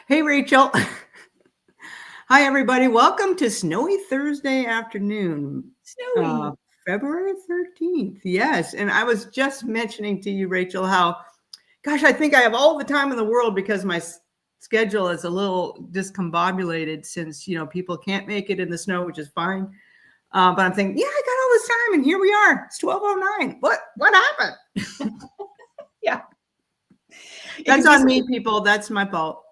Hey, Rachel. Hi, everybody. Welcome to Snowy Thursday afternoon, uh, Snowy. February 13th. Yes. And I was just mentioning to you, Rachel, how, gosh, I think I have all the time in the world because my schedule is a little discombobulated since, people can't make it in the snow, which is fine. But I'm thinking, yeah, I got all this time and here we are. It's 12:09. What happened? Yeah. That's on me, people. That's my fault.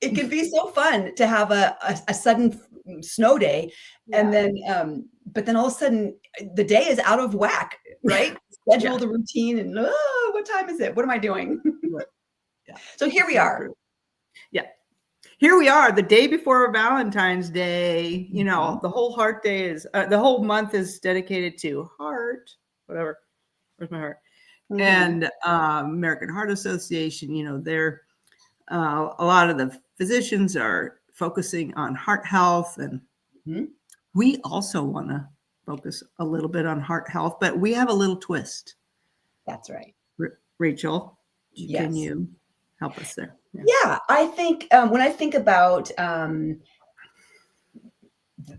It can be so fun to have a sudden snow day. And then, but then all of a sudden the day is out of whack, right? Schedule the routine and what time is it? What am I doing? Yeah. So here we are. Yeah. Here we are, the day before Valentine's Day. The whole heart day is, the whole month is dedicated to heart, whatever. Where's my heart? And American Heart Association, they're, a lot of the physicians are focusing on heart health. And we also want to focus a little bit on heart health, but we have a little twist. That's right. Rachel, Yes. Can you help us there? Yeah, I think when I think about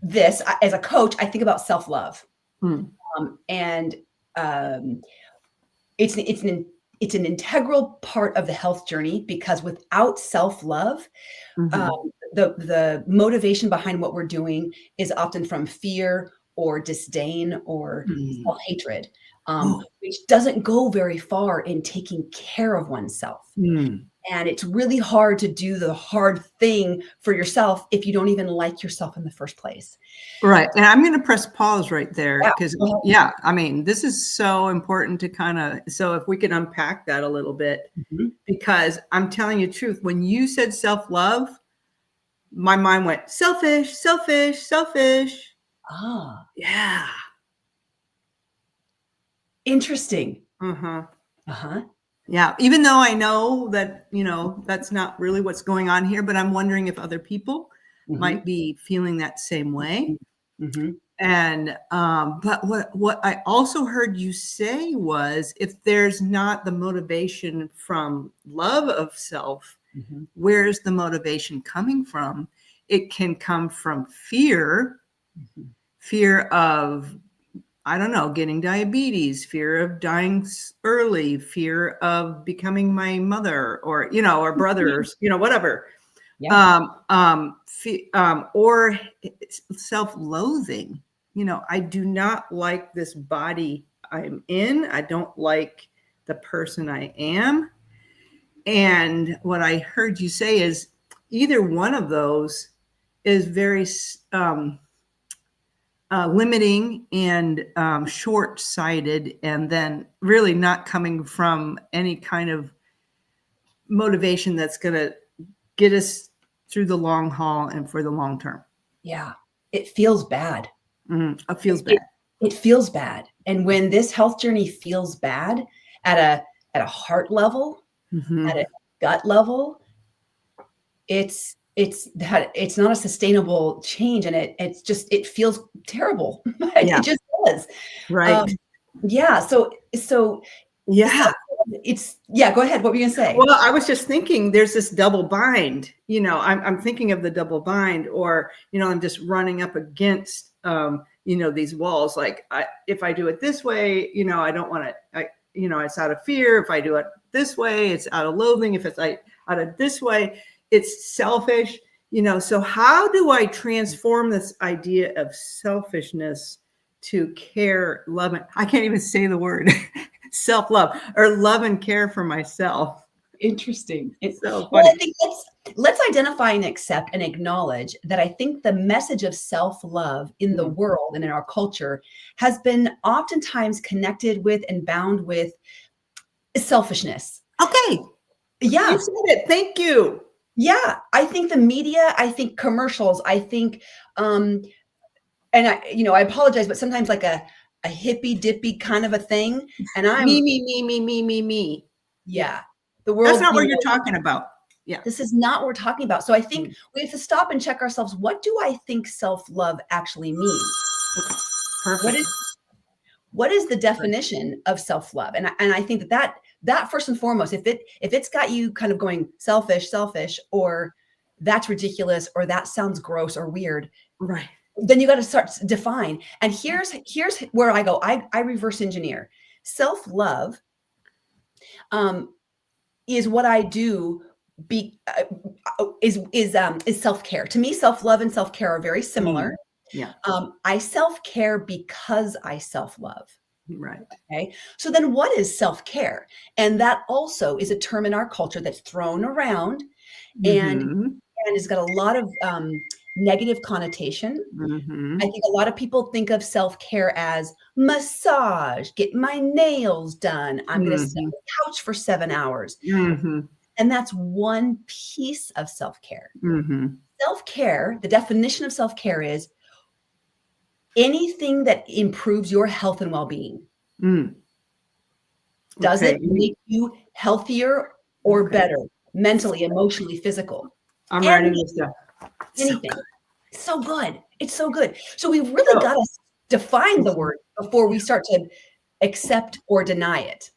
this as a coach, I think about self-love. And it's an integral part of the health journey, because without self-love, the motivation behind what we're doing is often from fear or disdain or self-hatred, which doesn't go very far in taking care of oneself. And it's really hard to do the hard thing for yourself if you don't even like yourself in the first place. Right. And I'm going to press pause right there because, this is so important to so if we can unpack that a little bit, because I'm telling you the truth, when you said self-love, my mind went selfish, selfish, selfish. Ah. Yeah. Interesting. Yeah. Even though I know that, that's not really what's going on here, but I'm wondering if other people might be feeling that same way. And, but what I also heard you say was, if there's not the motivation from love of self, where's the motivation coming from? It can come from fear, fear of, I don't know, getting diabetes, fear of dying early, fear of becoming my mother or, or brothers, whatever. Or self-loathing. I do not like this body I'm in. I don't like the person I am. And what I heard you say is either one of those is very limiting and short-sighted, and then really not coming from any kind of motivation that's going to get us through the long haul and for the long term. Yeah, it feels bad. It feels bad. It feels bad. And when this health journey feels bad at a heart level, at a gut level, it's not a sustainable change, and it feels terrible. It just does. Right. So yeah. Go ahead. What were you gonna say? Well, I was just thinking there's this double bind, I'm thinking of the double bind, or, I'm just running up against, these walls. Like if I do it this way, I don't want to, it's out of fear. If I do it this way, it's out of loathing. If it's out of this way, it's selfish, so how do I transform this idea of selfishness to care, love? I can't even say the word self-love or love and care for myself. Interesting. It's so funny. Well, I think let's identify and accept and acknowledge that I think the message of self-love in the world and in our culture has been oftentimes connected with and bound with selfishness. Okay. Yeah. You said it. Thank you. Yeah. I think the media, I think commercials, I think, and I apologize, but sometimes like a hippy dippy kind of a thing. And I'm me. Yeah. The world. That's not what you're talking about. Yeah. This is not what we're talking about. So I think we have to stop and check ourselves. What do I think self-love actually means? Okay. Perfect. What is the definition of self-love? And I think that first and foremost, if it's got you kind of going selfish, or that's ridiculous, or that sounds gross or weird. Right. Then you got to start to define. And here's where I go. I reverse engineer. Self-love is what I do. Is self-care. To me, self-love and self-care are very similar. Yeah. I self-care because I self-love. Right. Okay. So then what is self-care? And that also is a term in our culture that's thrown around and has got a lot of negative connotation. I think a lot of people think of self-care as massage, get my nails done. I'm going to sit on the couch for 7 hours. And that's one piece of self-care. Self-care, the definition of self-care is anything that improves your health and well-being. Does it make you healthier or better, mentally, emotionally, physical? I'm writing this down. Anything. It's so good. It's so good. So we've really got to define the word before we start to accept or deny it.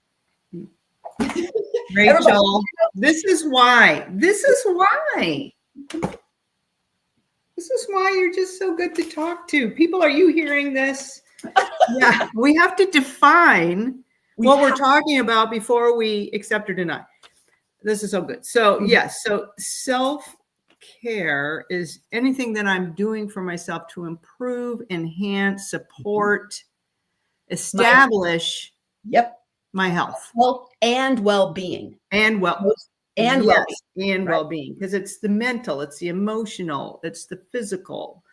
Rachel, this is why. This is why. This is why you're just so good to talk to. People, are you hearing this? Yeah, we have to define what we're talking about before we accept or deny. This is so good. So yes, so self-care is anything that I'm doing for myself to improve, enhance, support, establish my health. And well-being. And well-being. And well-being. Because it's the mental, it's the emotional, it's the physical,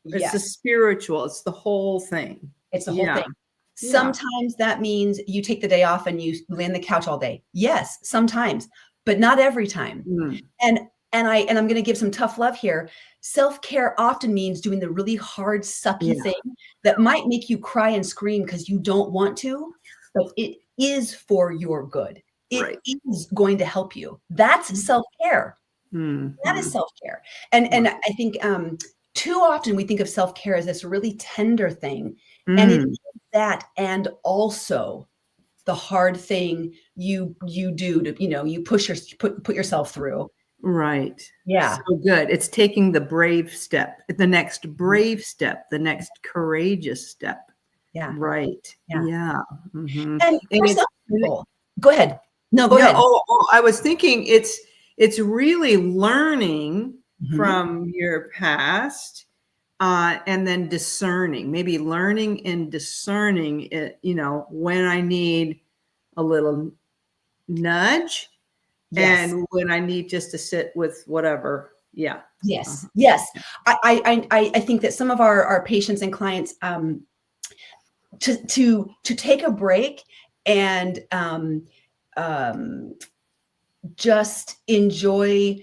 it's the Yes. spiritual, it's the whole thing. It's the whole thing. Sometimes that means you take the day off and you lay on the couch all day. Yes, sometimes, but not every time. And I'm going to give some tough love here. Self-care often means doing the really hard, sucky thing that might make you cry and scream because you don't want to, but it is for your good. It is going to help you. That's self-care. That is self-care. And I think too often we think of self-care as this really tender thing. And it is that, and also the hard thing you do to, you put yourself through. Right. Yeah. So good. It's taking the brave step, the next brave step, the next courageous step. Yeah. Right. Yeah. And for some people, go ahead. No, go ahead. I was thinking it's really learning from your past and then discerning, maybe learning and discerning it, when I need a little nudge and when I need just to sit with whatever. Yeah. Yes. Yes. I think that some of our patients and clients to take a break and just enjoy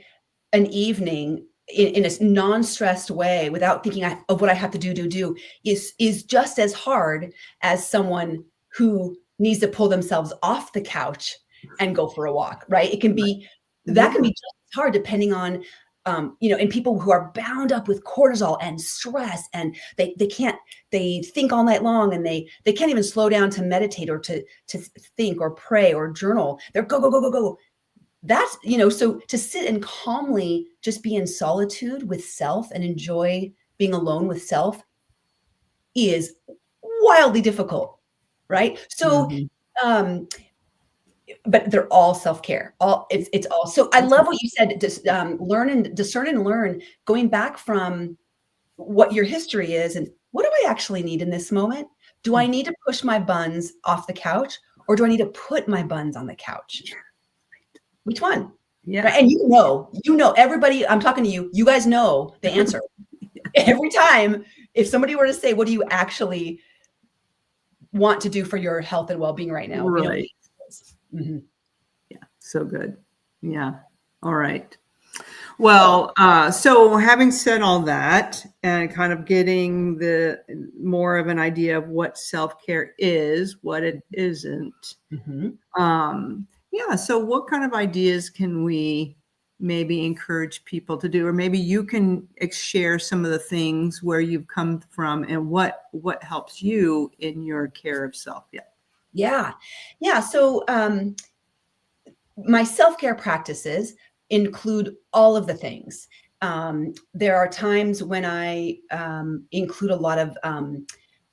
an evening in a non-stressed way without thinking of what I have to do is just as hard as someone who needs to pull themselves off the couch and go for a walk, right? It can be, that can be just as hard depending on, and people who are bound up with cortisol and stress and they think all night long and they can't even slow down to meditate or to think or pray or journal. They're go. That's, so to sit and calmly just be in solitude with self and enjoy being alone with self is wildly difficult, right? So, but they're all self-care. It's all. So I love what you said. Just learn and discern and learn, going back from what your history is and what do I actually need in this moment? Do I need to push my buns off the couch, or do I need to put my buns on the couch? Which one? Yeah. Right? And everybody, I'm talking to you, you guys know the answer. Every time, if somebody were to say, what do you actually want to do for your health and well-being right now? Right. Yeah. So good. Yeah. All right. Well, so having said all that and kind of getting the more of an idea of what self-care is, what it isn't. Yeah. So what kind of ideas can we maybe encourage people to do? Or maybe you can share some of the things where you've come from and what helps you in your care of self. Yeah. So my self-care practices include all of the things. There are times when I include a lot of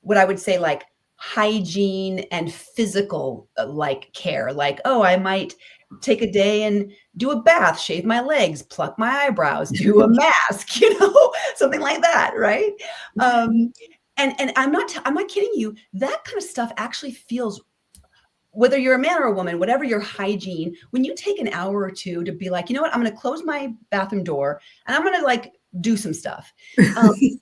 what I would say like hygiene and physical like care. Like, oh, I might take a day and do a bath, shave my legs, pluck my eyebrows, do a mask, something like that, right? And I'm not kidding you. That kind of stuff actually feels, whether you're a man or a woman, whatever your hygiene, when you take an hour or two to be like, you know what, I'm going to close my bathroom door and I'm going to like do some stuff, right?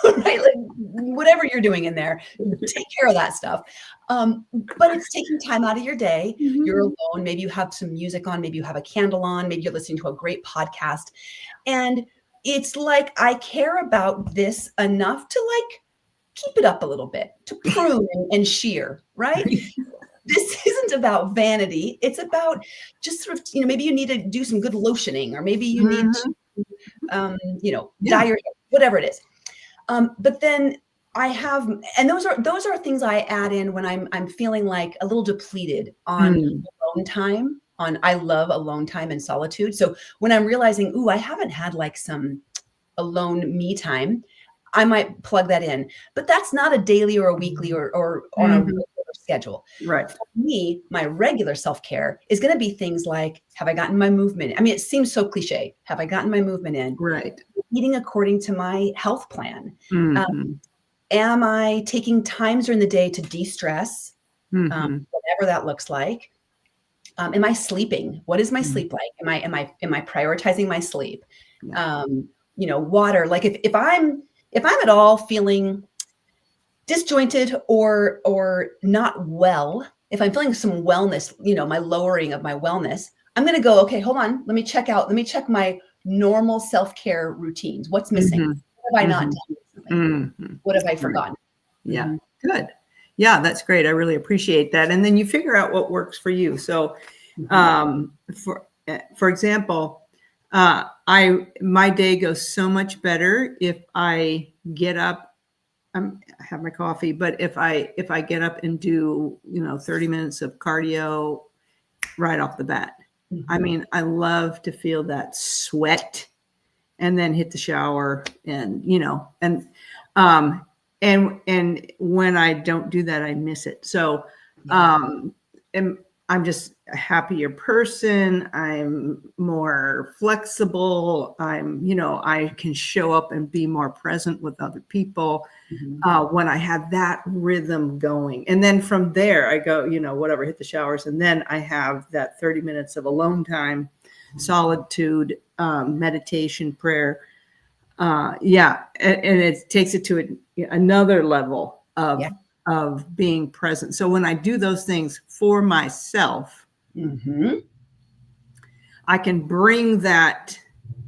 Like whatever you're doing in there, take care of that stuff. But it's taking time out of your day. You're alone. Maybe you have some music on, maybe you have a candle on, maybe you're listening to a great podcast. And it's like, I care about this enough to like keep it up a little bit, to prune and shear, right? This isn't about vanity. It's about just sort of, maybe you need to do some good lotioning, or maybe you need to, dye your hair, whatever it is. But then I have, and those are things I add in when I'm feeling like a little depleted on alone time. I love alone time and solitude. So when I'm realizing, ooh, I haven't had like some alone me time, I might plug that in. But that's not a daily or a weekly or on a regular schedule. Right. For me, my regular self-care is going to be things like, have I gotten my movement? I mean, it seems so cliche. Have I gotten my movement in? Right. Eating according to my health plan. Am I taking times during the day to de-stress? Whatever that looks like. Am I sleeping? What is my sleep like? Am I prioritizing my sleep? Yeah. Water. Like if I'm at all feeling disjointed or not well, if I'm feeling some wellness, my lowering of my wellness, I'm going to go, okay, hold on. Let me check my normal self-care routines. What's missing? What have I not done? What have I forgotten? Yeah. Good. Yeah, that's great. I really appreciate that. And then you figure out what works for you. So, for example, my day goes so much better if I get up. I have my coffee, but if I get up and do 30 minutes of cardio right off the bat. I mean, I love to feel that sweat, and then hit the shower, and and when I don't do that, I miss it. So, and I'm just a happier person. I'm more flexible. I can show up and be more present with other people when I have that rhythm going. And then from there, I go, whatever, hit the showers. And then I have that 30 minutes of alone time, solitude, meditation, prayer. And it takes it to another level of being present. So when I do those things for myself, I can bring that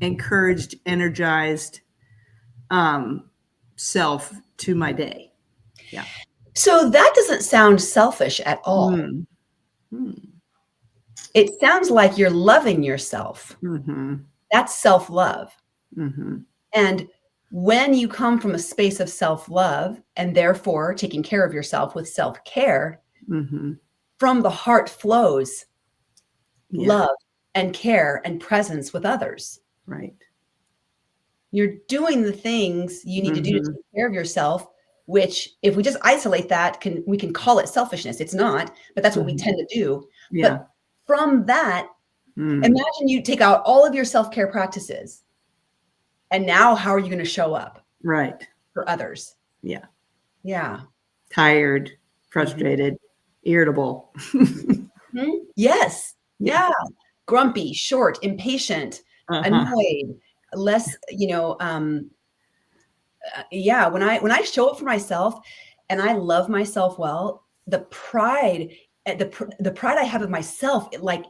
encouraged, energized self to my day. Yeah. So that doesn't sound selfish at all. It sounds like you're loving yourself. That's self-love. And when you come from a space of self-love and therefore taking care of yourself with self-care, from the heart flows love and care and presence with others. Right. You're doing the things you need to do to take care of yourself, which if we just isolate that, we can call it selfishness. It's not, but that's what we tend to do. Yeah. But from that, imagine you take out all of your self-care practices. And now how are you going to show up? Right. For others? Yeah. Yeah. Tired, frustrated, irritable. Yes. Yeah. Grumpy, short, impatient, annoyed, less, when I show up for myself and I love myself well, the pride I have of myself, it like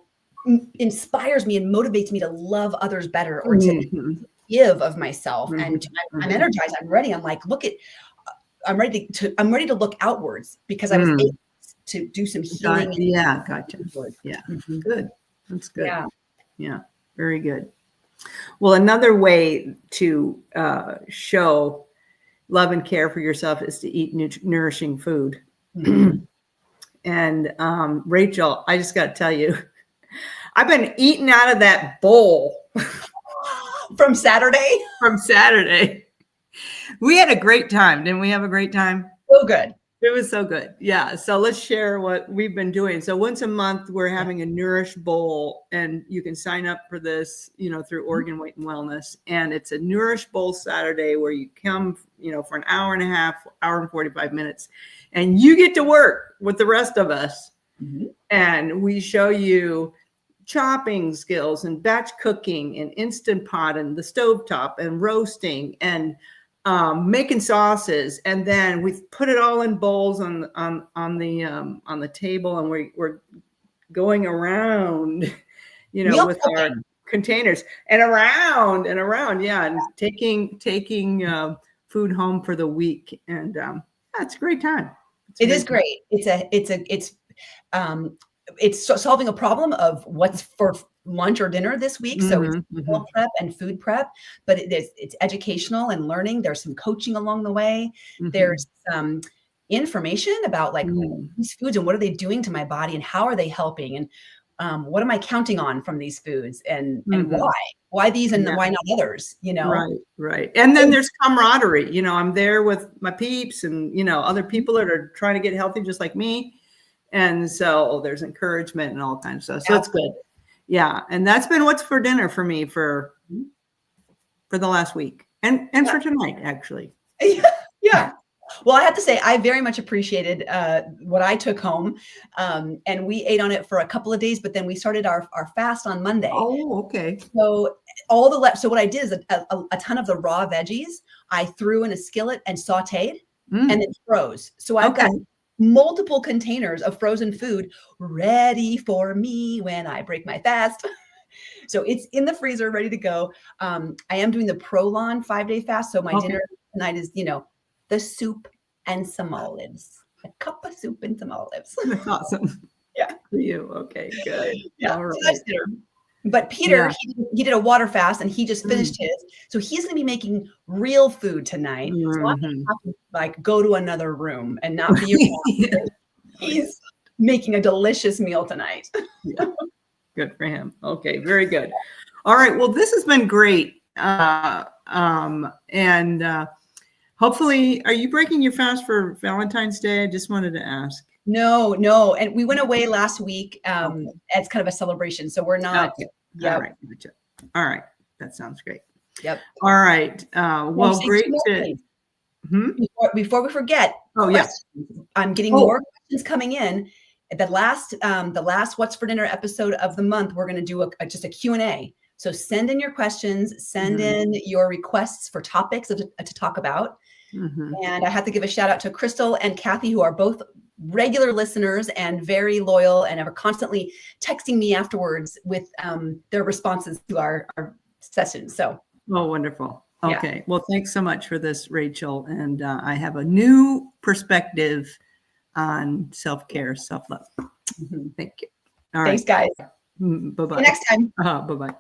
inspires me and motivates me to love others better, or to give of myself. And I'm energized. I'm ready. I'm like, I'm ready to look outwards because I was able to do some healing. Gotcha. Yeah. Good. That's good. Yeah. Very good. Well, another way to show love and care for yourself is to eat nourishing food. And Rachel, I just got to tell you, I've been eating out of that bowl from Saturday. from Saturday. We had a great time. Didn't we have a great time? So good. It was so good. Yeah. So let's share what we've been doing. So once a month, we're having a Nourish Bowl, and you can sign up for this, through Oregon Weight and Wellness. And it's a Nourish Bowl Saturday where you come, for an hour and a half, hour and 45 minutes, and you get to work with the rest of us. Mhm. And we show you chopping skills and batch cooking and Instant Pot and the stovetop and roasting and making sauces, and then we put it all in bowls on the table, and we're going around, Meal with cooking. our containers and around, yeah, and taking food home for the week, and it's a great time. It is great. It's solving a problem of what's for lunch or dinner this week. So it's meal prep and food prep, but it's educational and learning. There's some coaching along the way. There's some information about like these foods and what are they doing to my body and how are they helping, and what am I counting on from these foods, and why these and why not others, Right. And then there's camaraderie. I'm there with my peeps and, other people that are trying to get healthy just like me. And so there's encouragement and all kinds of stuff. So that's good. Yeah. And that's been what's for dinner for me for the last week and for tonight, actually. Yeah. Well, I have to say, I very much appreciated what I took home, and we ate on it for a couple of days, but then we started our fast on Monday. Oh, okay. So so what I did is a ton of the raw veggies I threw in a skillet and sauteed and then froze. So I've got multiple containers of frozen food ready for me when I break my fast. So it's in the freezer, ready to go. I am doing the Prolon 5-day fast. So my dinner tonight is, the soup and some olives, a cup of soup and some olives. That's awesome. Yeah. For you. Okay, good. Yeah. All right. So nice dinner. But Peter, he did a water fast and he just finished his. So he's going to be making real food tonight. So I'm going to have to go to another room and not be around. He's making a delicious meal tonight. Yeah. Good for him. Okay, very good. All right. Well, this has been great. And hopefully, are you breaking your fast for Valentine's Day? I just wanted to ask. No. And we went away last week. It's kind of a celebration. So we're not. Okay. All right. Gotcha. All right. That sounds great. Yep. All right. Well, great to. Before we forget. Oh, yes. I'm getting more questions coming in. The last What's for Dinner episode of the month, we're going to do just a Q&A. So send in your questions, send in your requests for topics to talk about. And I have to give a shout out to Crystal and Kathy, who are both regular listeners and very loyal and are constantly texting me afterwards with their responses to our sessions. So. Oh, wonderful. Okay. Yeah. Well, thanks so much for this, Rachel. And I have a new perspective on self-care, self-love. Thank you. All right. Thanks, guys. Bye-bye. See you next time. Bye-bye.